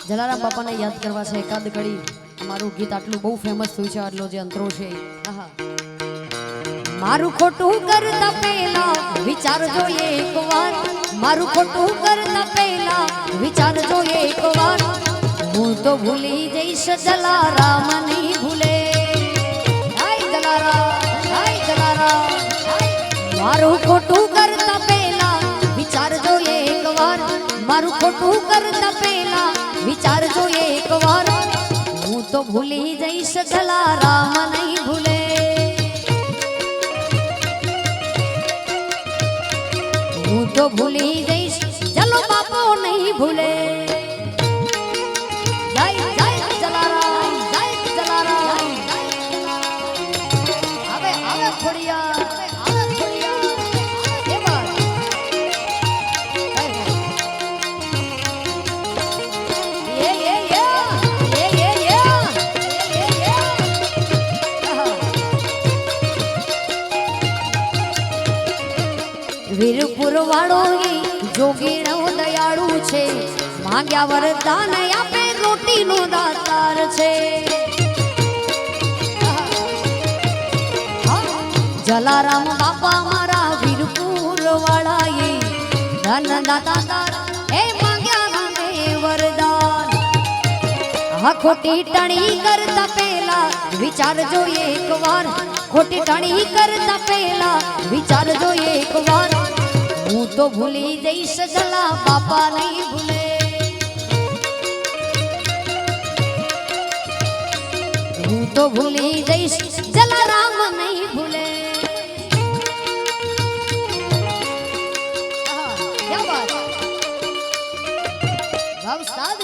જલારામ બાપાને યાદ કરવા છે એકાદ ઘડી મારું ગીત આટલું બહુ ફેમસ થયું છે આટલો જે અંતરો છે મારું ખોટું કરતા પહેલા વિચારજો એકવાર મારું ખોટું કરતા પહેલા વિચારજો એકવાર હું તો ભૂલી જઈશ જલારામ નહીં ભૂલે હાય જલારામ મારું ખોટું કરતા પહેલા વિચારજો એકવાર મારું ખોટું કરતા પહેલા વિચારજો એકવાર હું તો ભૂલી જઈશ જલારામ નહીં ભૂલે હું તો ભૂલી જઈશ ચલો બાપો નહીં ભૂલે જય જય જલારામ આવે આવે ખોડિયા વીરપુર વાળો જોગીણો દયાળુ છે માંગ્યા વરદાન આપે રોટીનો દાતાર છે જલારામ બાપા મારા વીરપુર વાળાએ ધન દાતા એ માંગ્યા ગામે વરદાન ખોટી ટણી કરતા પહેલા વિચારજો એકવાર ખોટી ટણી કરતા પહેલા વિચારજો એકવાર હું તો ભૂલી જઈશ જલા બાપા નહીં ભૂલે હું તો ભૂલી જઈશ જલારામ નહીં ભૂલે क्या बात भाव उस्ताद